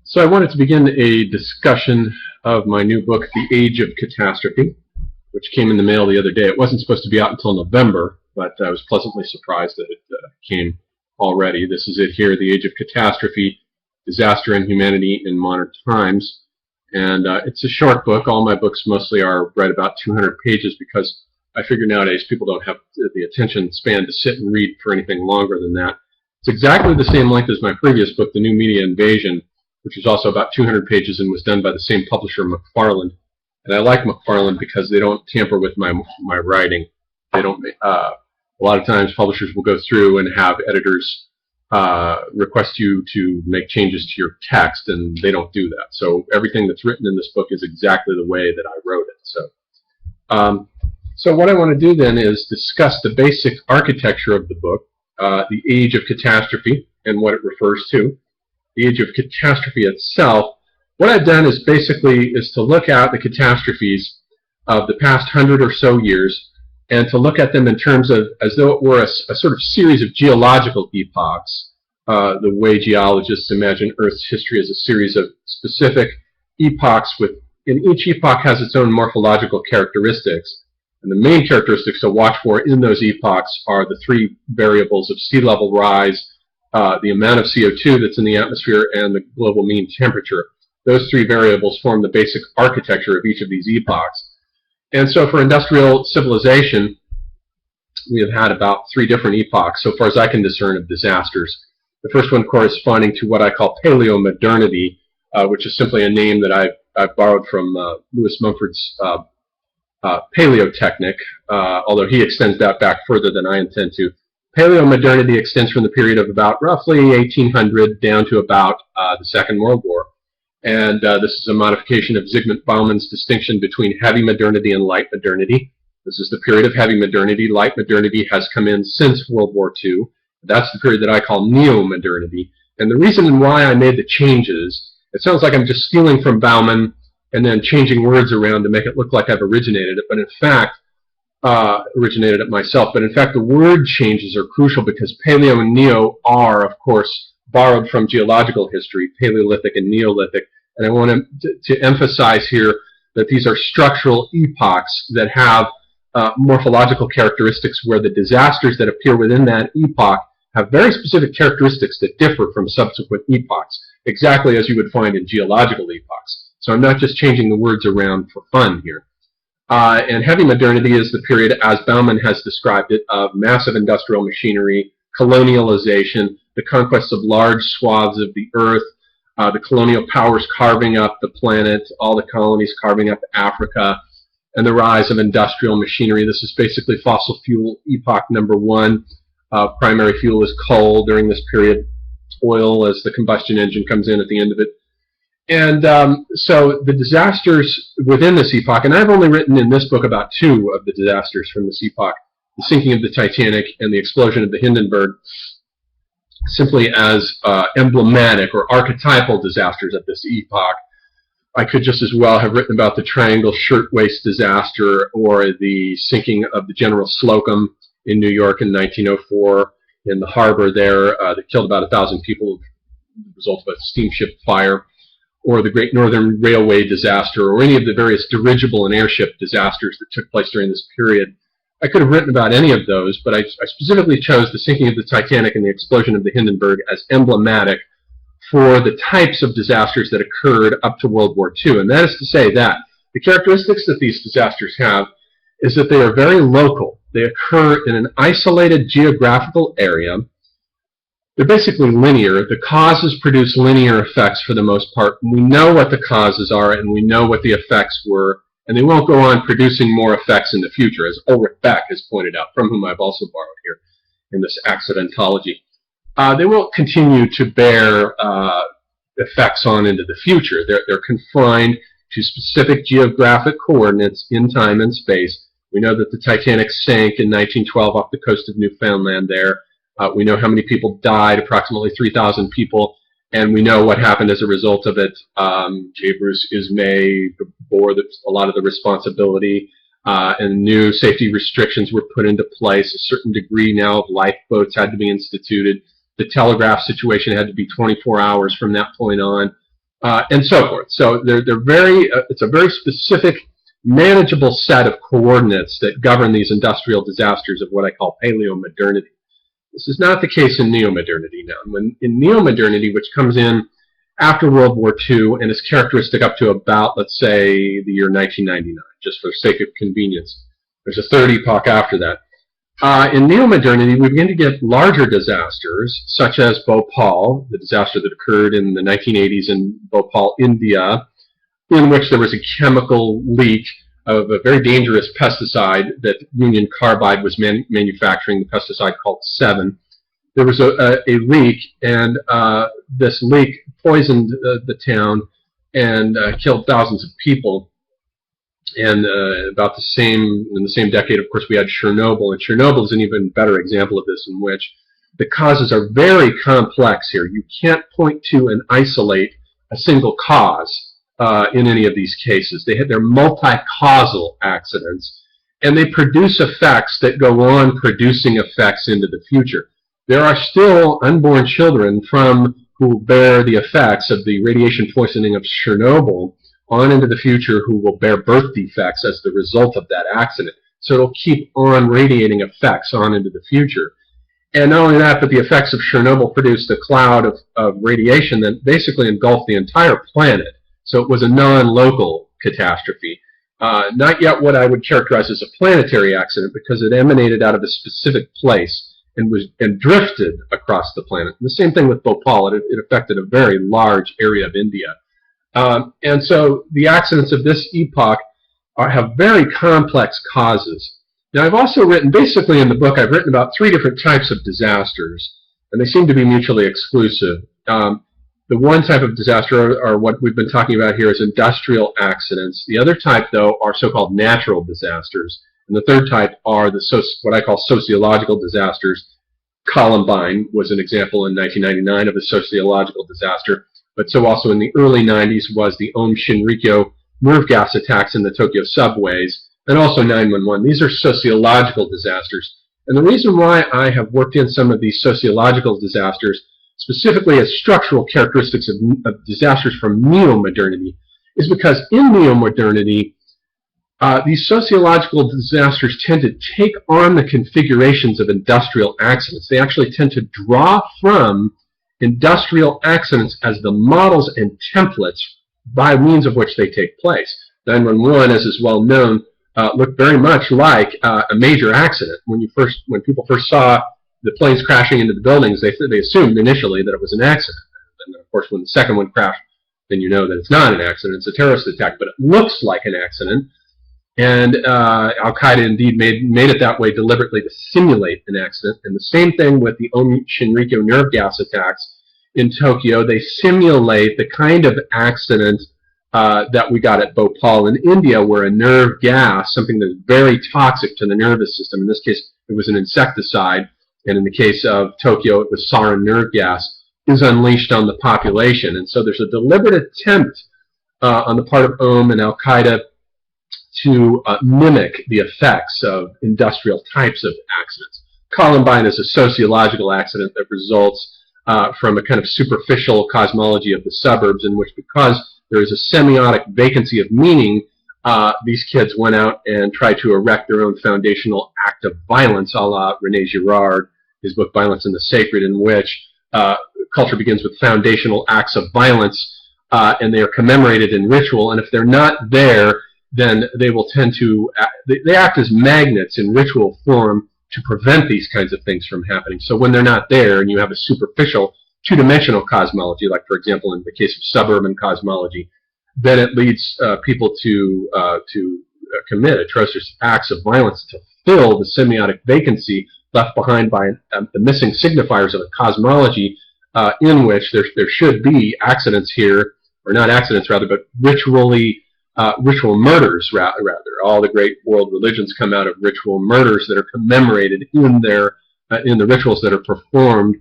So I wanted to begin a discussion of my new book, The Age of Catastrophe, which came in the mail the other day. It wasn't supposed to be out until November, but I was pleasantly surprised that it came already. This is it here, The Age of Catastrophe, Disaster and Humanity in Modern Times. And it's a short book. All my books mostly are right about 200 pages because I figure nowadays people don't have the attention span to sit and read for anything longer than that. It's exactly the same length as my previous book, The New Media Invasion, which was also about 200 pages and was done by the same publisher, McFarland. And I like McFarland because they don't tamper with my writing. They don't. A lot of times, publishers will go through and have editors request you to make changes to your text, and they don't do that. So everything that's written in this book is exactly the way that I wrote it. So what I want to do then is discuss the basic architecture of the book, the Age of Catastrophe, and what it refers to. The Age of Catastrophe itself. What I've done is basically to look at the catastrophes of the past 100 or so years and to look at them in terms of as though it were a sort of series of geological epochs, the way geologists imagine Earth's history as a series of specific epochs and each epoch has its own morphological characteristics. And the main characteristics to watch for in those epochs are the three variables of sea level rise, the amount of CO2 that's in the atmosphere, and the global mean temperature. Those three variables form the basic architecture of each of these epochs. And so for industrial civilization, we have had about three different epochs, so far as I can discern, of disasters. The first one corresponding to what I call Paleo Modernity, which is simply a name that I've borrowed from Lewis Mumford's Paleotechnic, although he extends that back further than I intend to. Paleo Modernity extends from the period of about roughly 1800 down to about the Second World War. And this is a modification of Zygmunt Bauman's distinction between heavy modernity and light modernity. This is the period of heavy modernity. Light modernity has come in since World War II. That's the period that I call neo-modernity. And the reason why I made the changes, it sounds like I'm just stealing from Bauman and then changing words around to make it look like I've originated it, but in fact, originated it myself. But in fact, the word changes are crucial because Paleo and Neo are, of course, borrowed from geological history, Paleolithic and Neolithic. And I want to emphasize here that these are structural epochs that have morphological characteristics where the disasters that appear within that epoch have very specific characteristics that differ from subsequent epochs, exactly as you would find in geological epochs. So I'm not just changing the words around for fun here. And heavy modernity is the period, as Bauman has described it, of massive industrial machinery, colonialization, the conquest of large swaths of the earth, the colonial powers carving up the planet, all the colonies carving up Africa, and the rise of industrial machinery. This is basically fossil fuel epoch number one. Primary fuel is coal during this period, oil as the combustion engine comes in at the end of it. And so the disasters within this epoch, and I've only written in this book about two of the disasters from this epoch, the sinking of the Titanic and the explosion of the Hindenburg, simply as emblematic or archetypal disasters of this epoch. I could just as well have written about the Triangle Shirtwaist disaster or the sinking of the General Slocum in New York in 1904 in the harbor there that killed about 1,000 people as a result of a steamship fire, or the Great Northern Railway disaster, or any of the various dirigible and airship disasters that took place during this period. I could have written about any of those, but I specifically chose the sinking of the Titanic and the explosion of the Hindenburg as emblematic for the types of disasters that occurred up to World War II. And that is to say that the characteristics that these disasters have is that they are very local. They occur in an isolated geographical area. They're basically linear. The causes produce linear effects for the most part. We know what the causes are, and we know what the effects were, and they won't go on producing more effects in the future, as Ulrich Beck has pointed out, from whom I've also borrowed here in this accidentology. They won't continue to bear effects on into the future. They're confined to specific geographic coordinates in time and space. We know that the Titanic sank in 1912 off the coast of Newfoundland there. We know how many people died, approximately 3,000 people, and we know what happened as a result of it. J. Bruce Ismay bore a lot of the responsibility, and new safety restrictions were put into place. A certain degree now of lifeboats had to be instituted. The telegraph situation had to be 24 hours from that point on. and so forth. So they're very, it's a very specific, manageable set of coordinates that govern these industrial disasters of what I call Paleo Modernity. This is not the case in neo-modernity now. In neo-modernity, which comes in after World War II and is characteristic up to about, let's say, the year 1999, just for the sake of convenience. There's a third epoch after that. In neo-modernity, we begin to get larger disasters, such as Bhopal, the disaster that occurred in the 1980s in Bhopal, India, in which there was a chemical leak of a very dangerous pesticide that Union Carbide was manufacturing, the pesticide called 7. There was a leak, and this leak poisoned the town and killed thousands of people. And about in the same decade, of course, we had Chernobyl, and Chernobyl is an even better example of this, in which the causes are very complex here. You can't point to and isolate a single cause in any of these cases. They're multi-causal accidents, and they produce effects that go on producing effects into the future. There are still unborn children who bear the effects of the radiation poisoning of Chernobyl on into the future, who will bear birth defects as the result of that accident. So it'll keep on radiating effects on into the future. And not only that, but the effects of Chernobyl produced a cloud of radiation that basically engulfed the entire planet. So it was a non-local catastrophe. Not yet what I would characterize as a planetary accident, because it emanated out of a specific place and drifted across the planet. And the same thing with Bhopal. It affected a very large area of India. And so the accidents of this epoch have very complex causes. Now, I've also written, basically in the book, I've written about 3 different types of disasters, and they seem to be mutually exclusive. The one type of disaster, or what we've been talking about here, is industrial accidents. The other type, though, are so-called natural disasters. And the third type are what I call sociological disasters. Columbine was an example in 1999 of a sociological disaster, but so also in the early 90s was the Ohm Shinrikyo nerve gas attacks in the Tokyo subways, and also 9/11. These are sociological disasters. And the reason why I have worked in some of these sociological disasters, specifically as structural characteristics of disasters from neo-modernity, is because in neo-modernity, these sociological disasters tend to take on the configurations of industrial accidents. They actually tend to draw from industrial accidents as the models and templates by means of which they take place. 9/11, as is well known, looked very much like a major accident. When people first saw the planes crashing into the buildings, they assumed initially that it was an accident. And of course, when the second one crashed, then you know that it's not an accident, it's a terrorist attack, but it looks like an accident. And Al-Qaeda indeed made it that way deliberately to simulate an accident. And the same thing with the Ohm Shinrikyo nerve gas attacks in Tokyo. They simulate the kind of accident that we got at Bhopal in India, where a nerve gas, something that's very toxic to the nervous system, in this case it was an insecticide, and in the case of Tokyo it was sarin nerve gas, is unleashed on the population. And so there's a deliberate attempt on the part of Ohm and Al-Qaeda to mimic the effects of industrial types of accidents. Columbine is a sociological accident that results from a kind of superficial cosmology of the suburbs, in which, because there is a semiotic vacancy of meaning, these kids went out and tried to erect their own foundational act of violence, a la René Girard, his book Violence and the Sacred, in which culture begins with foundational acts of violence, and they are commemorated in ritual, and if they're not there, then they will tend to, they act as magnets in ritual form to prevent these kinds of things from happening. So when they're not there and you have a superficial two-dimensional cosmology, like for example in the case of suburban cosmology, then it leads people to commit atrocious acts of violence to fill the semiotic vacancy left behind by the missing signifiers of a cosmology in which there should be accidents here, or not accidents rather, but ritual murders rather. All the great world religions come out of ritual murders that are commemorated in the rituals that are performed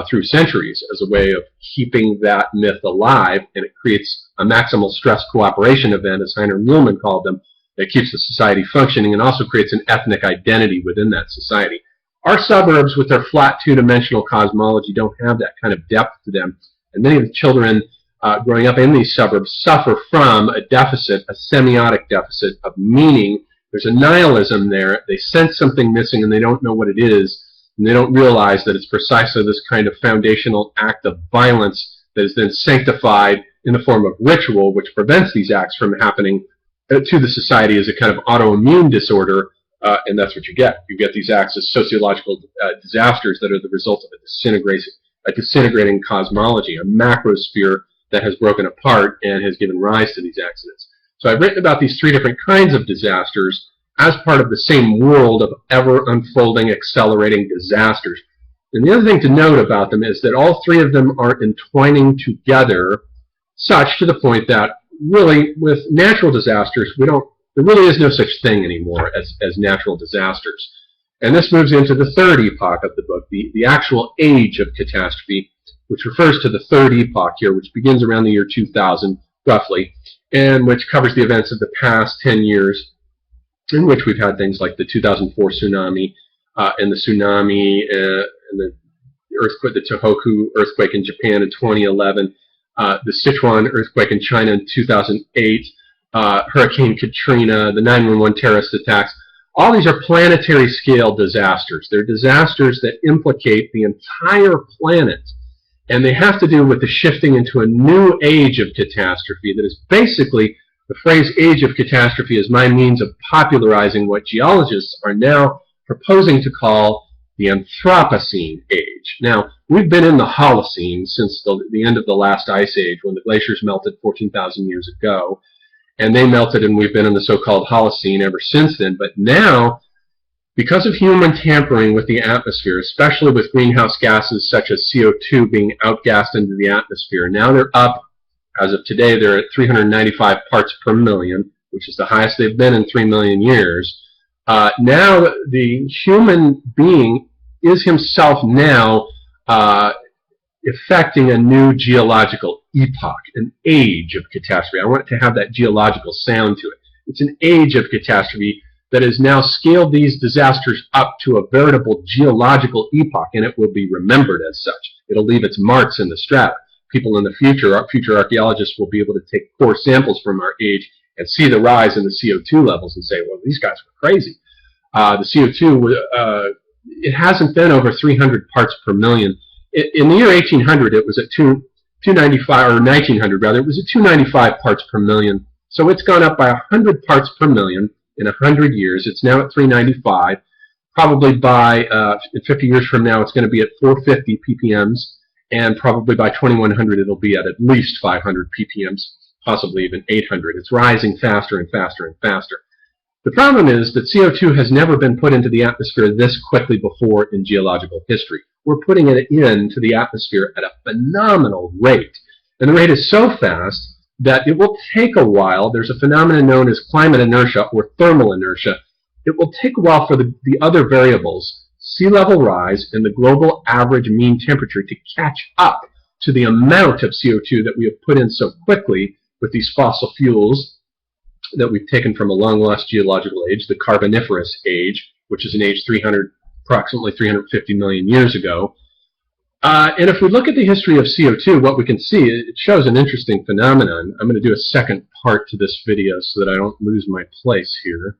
through centuries as a way of keeping that myth alive, and it creates a maximal stress cooperation event, as Heiner Mühlmann called them, that keeps the society functioning and also creates an ethnic identity within that society. Our suburbs, with their flat two-dimensional cosmology, don't have that kind of depth to them, and many of the children growing up in these suburbs suffer from a deficit, a semiotic deficit of meaning. There's a nihilism there. They sense something missing and they don't know what it is, and they don't realize that it's precisely this kind of foundational act of violence that is then sanctified in the form of ritual, which prevents these acts from happening to the society as a kind of autoimmune disorder, and that's what you get. You get these acts as sociological disasters that are the result of a disintegrating cosmology, a macrosphere that has broken apart and has given rise to these accidents. So I've written about these three different kinds of disasters as part of the same world of ever-unfolding, accelerating disasters. And the other thing to note about them is that all three of them are entwining together such to the point that really with natural disasters, there really is no such thing anymore as natural disasters. And this moves into the third epoch of the book, the actual age of catastrophe, which refers to the third epoch here, which begins around the year 2000, roughly, and which covers the events of the past 10 years, in which we've had things like the 2004 tsunami, and the tsunami, and the earthquake, the Tohoku earthquake in Japan in 2011, the Sichuan earthquake in China in 2008, Hurricane Katrina, the 9/11 terrorist attacks. All these are planetary scale disasters. They're disasters that implicate the entire planet. And they have to do with the shifting into a new age of catastrophe that is basically, the phrase age of catastrophe is my means of popularizing what geologists are now proposing to call the Anthropocene age. Now, we've been in the Holocene since the end of the last ice age, when the glaciers melted 14,000 years ago. And they melted, and we've been in the so-called Holocene ever since then. But now, because of human tampering with the atmosphere, especially with greenhouse gases such as CO2 being outgassed into the atmosphere, now they're up, as of today, they're at 395 parts per million, which is the highest they've been in 3 million years. Now the human being is himself now effecting a new geological epoch, an age of catastrophe. I want it to have that geological sound to it. It's an age of catastrophe that has now scaled these disasters up to a veritable geological epoch, and it will be remembered as such. It'll leave its marks in the strata. People in the future, future archaeologists, will be able to take core samples from our age and see the rise in the CO2 levels and say, well, these guys were crazy. The CO2, it hasn't been over 300 parts per million. In the year 1800, it was at 295, or 1900 rather, it was at 295 parts per million. So it's gone up by 100 parts per million in 100 years. It's now at 395. Probably by 50 years from now, it's going to be at 450 ppms, and probably by 2100, it'll be at least 500 ppms, possibly even 800. It's rising faster and faster and faster. The problem is that CO2 has never been put into the atmosphere this quickly before in geological history. We're putting it into the atmosphere at a phenomenal rate. And the rate is so fast that it will take a while. There's a phenomenon known as climate inertia or thermal inertia. It will take a while for the other variables, sea level rise and the global average mean temperature, to catch up to the amount of CO2 that we have put in so quickly with these fossil fuels that we've taken from a long-lost geological age, the Carboniferous age, which is an age approximately 350 million years ago. And if we look at the history of CO2, what we can see, it shows an interesting phenomenon. I'm going to do a second part to this video so that I don't lose my place here.